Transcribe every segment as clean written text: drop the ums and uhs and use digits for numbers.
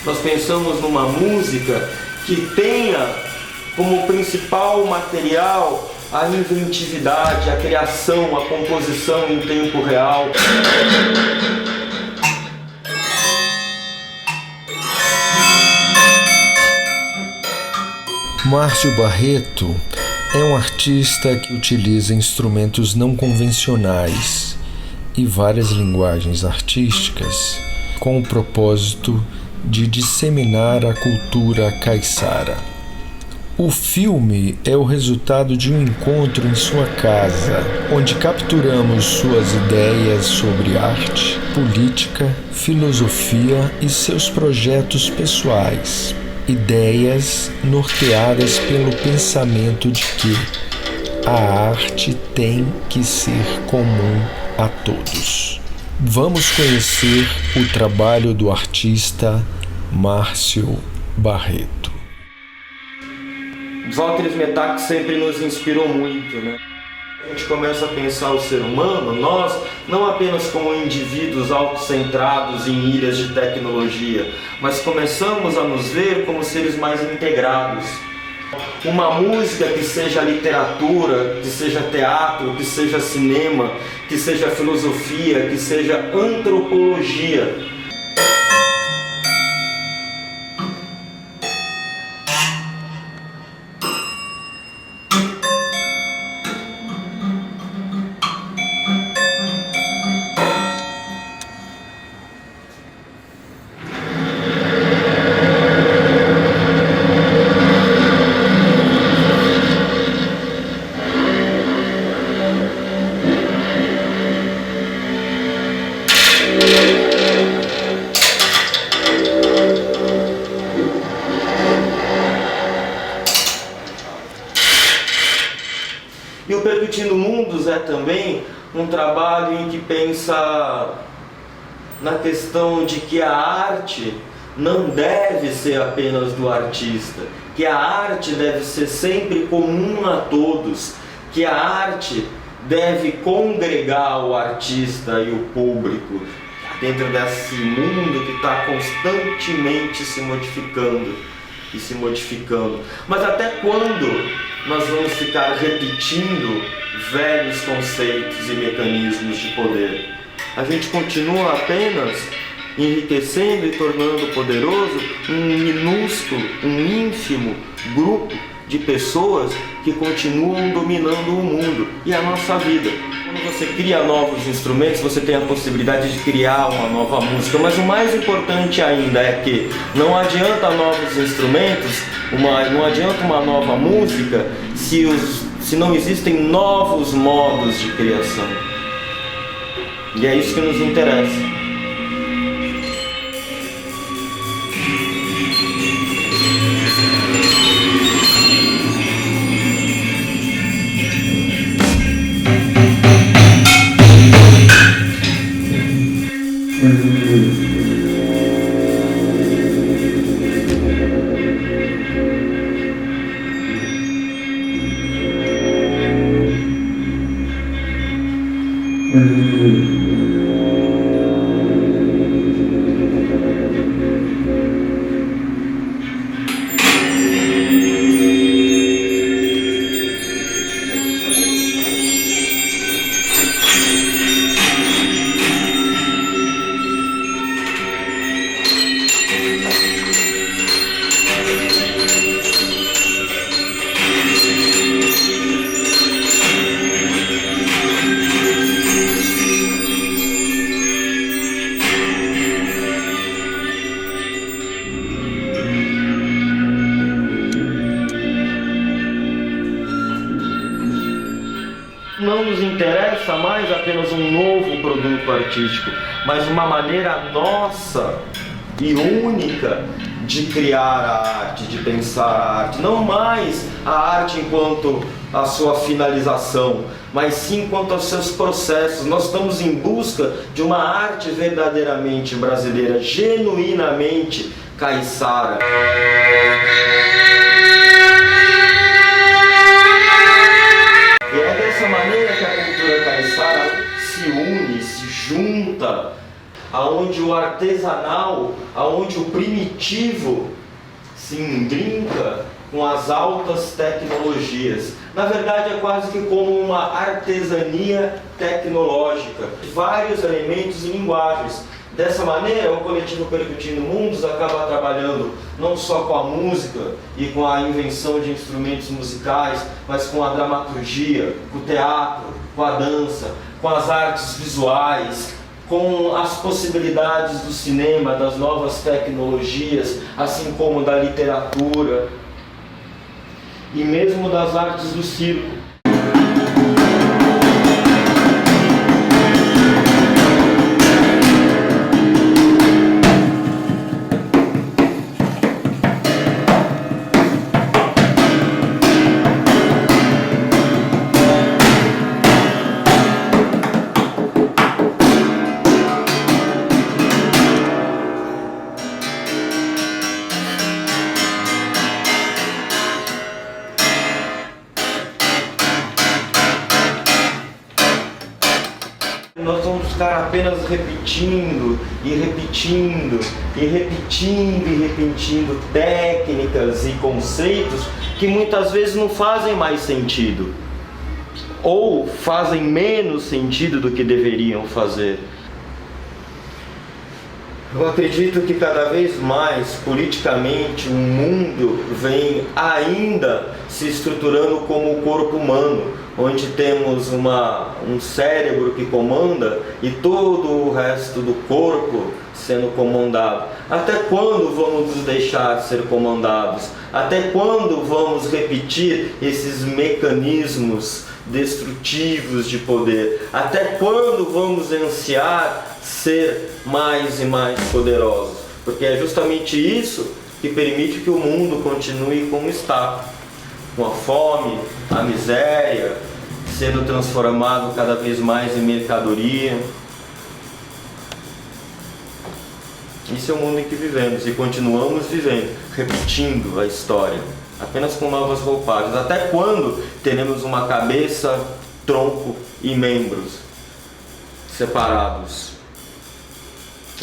Nós pensamos numa música que tenha como principal material a inventividade, a criação, a composição em tempo real. Márcio Barreto é um artista que utiliza instrumentos não convencionais e várias linguagens artísticas com o propósito de disseminar a cultura caiçara. O filme é o resultado de um encontro em sua casa, onde capturamos suas ideias sobre arte, política, filosofia e seus projetos pessoais. Ideias norteadas pelo pensamento de que a arte tem que ser comum a todos. Vamos conhecer o trabalho do artista Márcio Barreto. Walter Smetak sempre nos inspirou muito, né? A gente começa a pensar o ser humano, nós, não apenas como indivíduos autocentrados em ilhas de tecnologia, mas começamos a nos ver como seres mais integrados. Uma música que seja literatura, que seja teatro, que seja cinema, que seja filosofia, que seja antropologia. E o Percutindo Mundos é também um trabalho em que pensa na questão de que a arte não deve ser apenas do artista, que a arte deve ser sempre comum a todos, que a arte deve congregar o artista e o público dentro desse mundo que está constantemente se modificando e se modificando. Mas até quando nós vamos ficar repetindo velhos conceitos e mecanismos de poder? A gente continua apenas enriquecendo e tornando poderoso um minúsculo, um ínfimo grupo de pessoas que continuam dominando o mundo e a nossa vida. Quando você cria novos instrumentos, você tem a possibilidade de criar uma nova música, mas o mais importante ainda é que não adianta novos instrumentos, não adianta uma nova música se não existem novos modos de criação. E é isso que nos interessa. interessa mais apenas um novo produto artístico, mas uma maneira nossa e única de criar a arte, de pensar a arte. Não mais a arte enquanto a sua finalização, mas sim quanto aos seus processos. Nós estamos em busca de uma arte verdadeiramente brasileira, genuinamente caiçara. E é dessa maneira que a cultura caiçara se une, se junta, aonde o artesanal, aonde o primitivo se brinca com as altas tecnologias. Na verdade, é quase que como uma artesania tecnológica, vários elementos e linguagens. Dessa maneira, o coletivo Percutindo Mundos acaba trabalhando não só com a música e com a invenção de instrumentos musicais, mas com a dramaturgia, com o teatro, com a dança, com as artes visuais, com as possibilidades do cinema, das novas tecnologias, assim como da literatura e mesmo das artes do circo. Nós vamos ficar apenas repetindo e repetindo e repetindo e repetindo técnicas e conceitos que muitas vezes não fazem mais sentido ou fazem menos sentido do que deveriam fazer. Eu acredito que cada vez mais, politicamente, o mundo vem ainda se estruturando como o corpo humano, onde temos um cérebro que comanda e todo o resto do corpo sendo comandado. Até quando vamos nos deixar ser comandados? Até quando vamos repetir esses mecanismos destrutivos de poder? Até quando vamos ansiar ser mais e mais poderosos? Porque é justamente isso que permite que o mundo continue como está, com a fome, a miséria, sendo transformado cada vez mais em mercadoria. Esse é o mundo em que vivemos e continuamos vivendo, repetindo a história, apenas com novas roupagens. Até quando teremos uma cabeça, tronco e membros separados?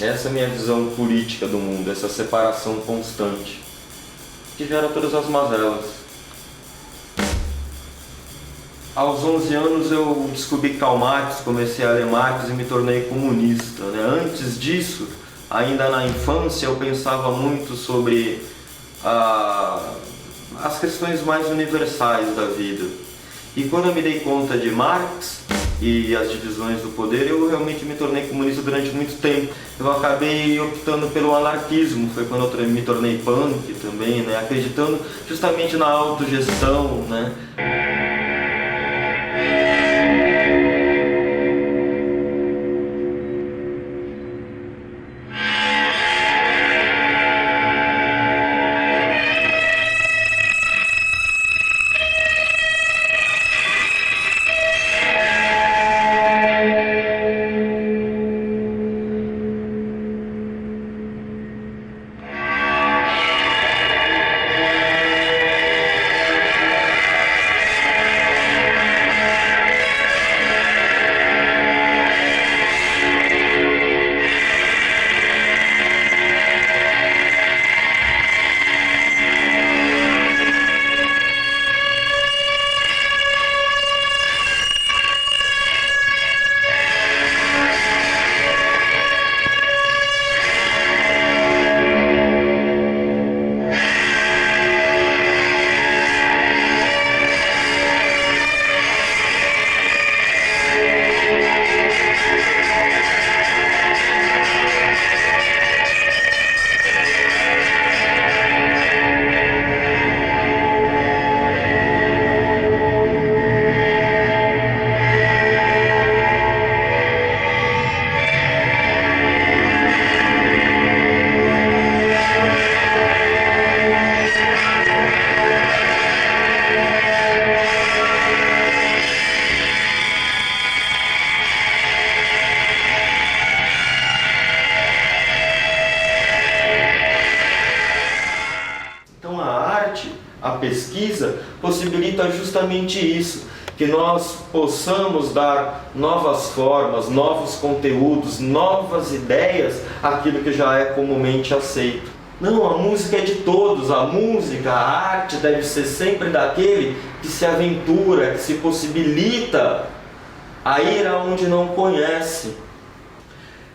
Essa é a minha visão política do mundo, essa separação constante, que gera todas as mazelas. Aos 11 anos eu descobri Karl Marx, comecei a ler Marx e me tornei comunista, né? Antes disso, ainda na infância, eu pensava muito sobre as questões mais universais da vida. E quando eu me dei conta de Marx e as divisões do poder, eu realmente me tornei comunista durante muito tempo. Eu acabei optando pelo anarquismo, foi quando eu me tornei punk também, né? Acreditando justamente na autogestão, né? pesquisa possibilita justamente isso, que nós possamos dar novas formas, novos conteúdos, novas ideias àquilo que já é comumente aceito. Não, a música é de todos, a música, a arte deve ser sempre daquele que se aventura, que se possibilita a ir aonde não conhece.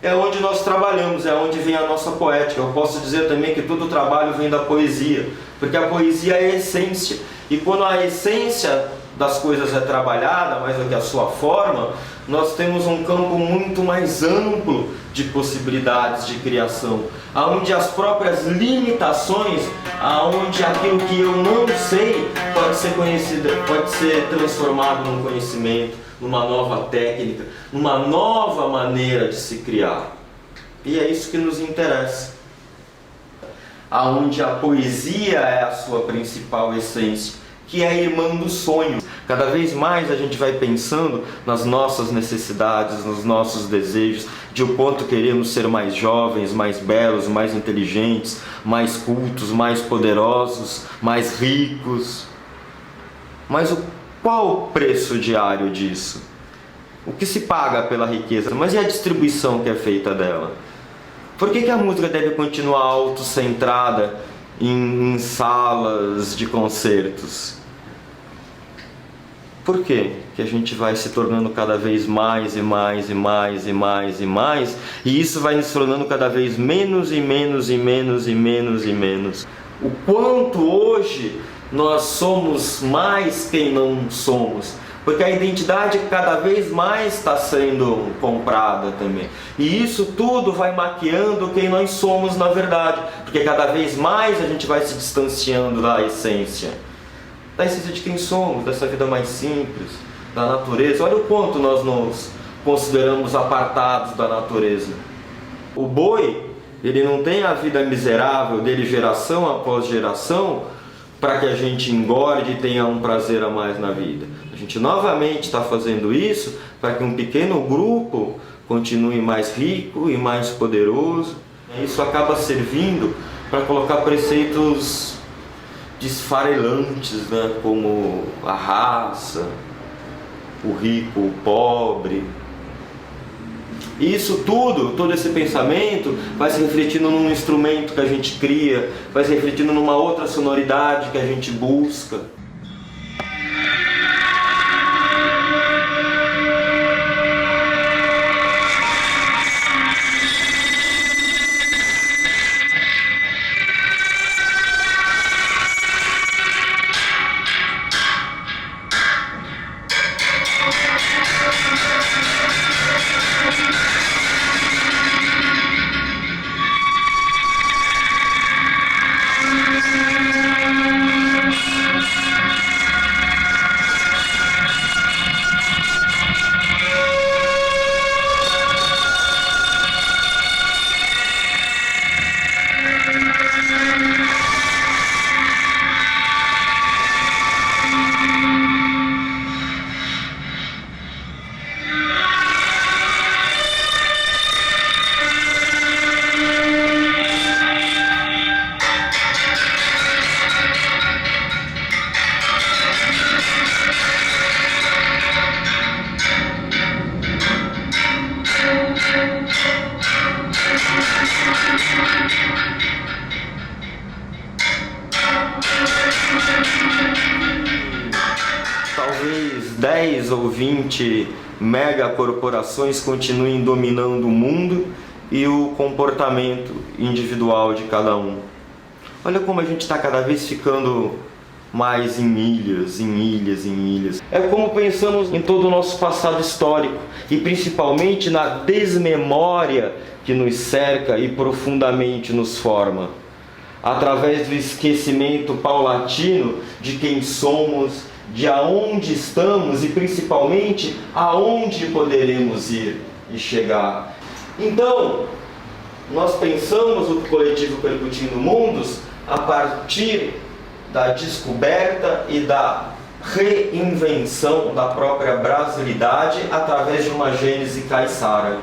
É onde nós trabalhamos, é onde vem a nossa poética. Eu posso dizer também que todo trabalho vem da poesia, porque a poesia é a essência. E quando a essência das coisas é trabalhada, mais do que a sua forma, nós temos um campo muito mais amplo de possibilidades de criação, aonde as próprias limitações, aonde aquilo que eu não sei pode ser conhecido, pode ser transformado num conhecimento, numa nova técnica, numa nova maneira de se criar. E é isso que nos interessa. Aonde a poesia é a sua principal essência, que é a irmã do sonho. Cada vez mais a gente vai pensando nas nossas necessidades, nos nossos desejos, de o quanto queremos ser mais jovens, mais belos, mais inteligentes, mais cultos, mais poderosos, mais ricos. Mas qual o preço diário disso? O que se paga pela riqueza? Mas e a distribuição que é feita dela? Por que a música deve continuar autocentrada em salas de concertos? Por quê? Que a gente vai se tornando cada vez mais e mais e mais e mais e mais, e isso vai nos tornando cada vez menos e menos e menos e menos e menos. O quanto hoje nós somos mais quem não somos, porque a identidade cada vez mais está sendo comprada também. E isso tudo vai maquiando quem nós somos na verdade, porque cada vez mais a gente vai se distanciando da essência de quem somos, dessa vida mais simples, da natureza. Olha o quanto nós nos consideramos apartados da natureza. O boi, ele não tem a vida miserável dele geração após geração para que a gente engorde e tenha um prazer a mais na vida. A gente novamente está fazendo isso para que um pequeno grupo continue mais rico e mais poderoso. Isso acaba servindo para colocar preceitos desfarelantes, né? Como a raça, o rico, o pobre. E isso tudo, todo esse pensamento vai se refletindo num instrumento que a gente cria, vai se refletindo numa outra sonoridade que a gente busca. Talvez 10 ou 20 megacorporações continuem dominando o mundo e o comportamento individual de cada um. Olha como a gente está cada vez ficando mais em ilhas, em ilhas, em ilhas. É como pensamos em todo o nosso passado histórico e principalmente na desmemória que nos cerca e profundamente nos forma, através do esquecimento paulatino de quem somos, de aonde estamos e principalmente aonde poderemos ir e chegar. Então, nós pensamos o coletivo Percutindo Mundos a partir da descoberta e da reinvenção da própria brasilidade através de uma gênese caiçara.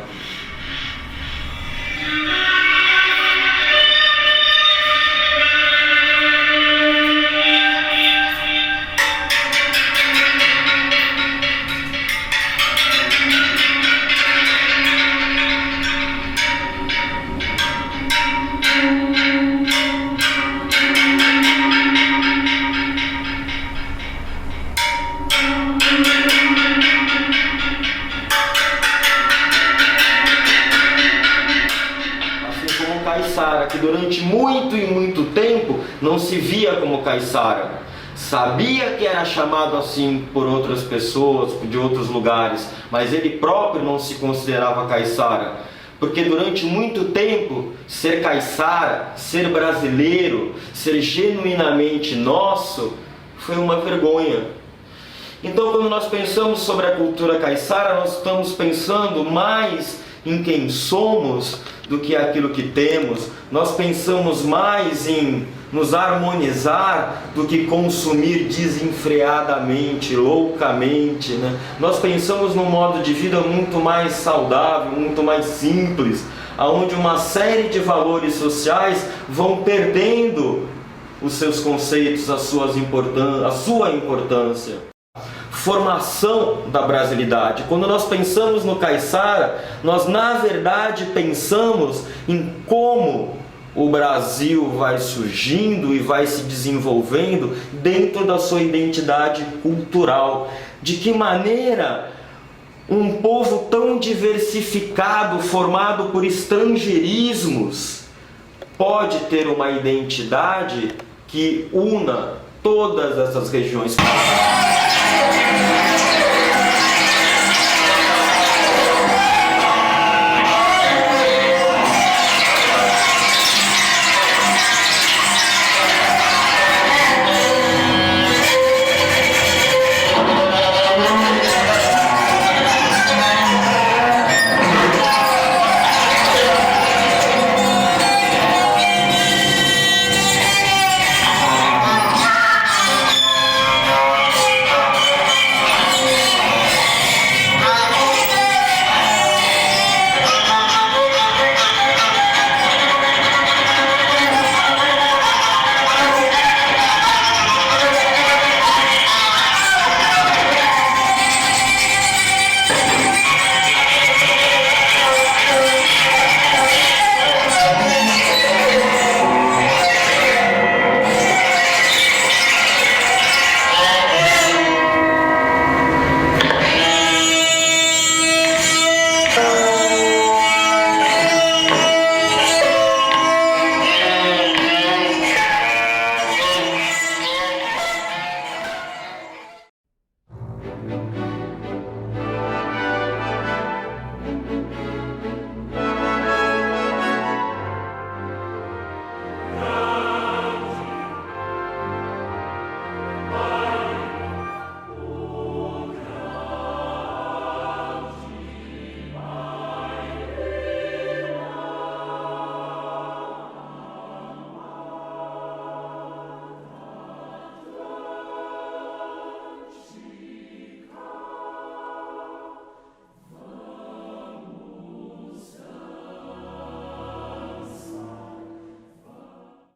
caiçara, que durante muito e muito tempo não se via como caiçara. Sabia que era chamado assim por outras pessoas, de outros lugares, mas ele próprio não se considerava caiçara. Porque durante muito tempo, ser caiçara, ser brasileiro, ser genuinamente nosso, foi uma vergonha. Então, quando nós pensamos sobre a cultura caiçara, nós estamos pensando mais em quem somos do que aquilo que temos. Nós pensamos mais em nos harmonizar do que consumir desenfreadamente, loucamente, né? Nós pensamos num modo de vida muito mais saudável, muito mais simples, onde uma série de valores sociais vão perdendo os seus conceitos, a sua importância. Formação da brasilidade. Quando nós pensamos no caiçara, nós na verdade pensamos em como o Brasil vai surgindo e vai se desenvolvendo dentro da sua identidade cultural. De que maneira um povo tão diversificado, formado por estrangeirismos, pode ter uma identidade que una todas essas regiões.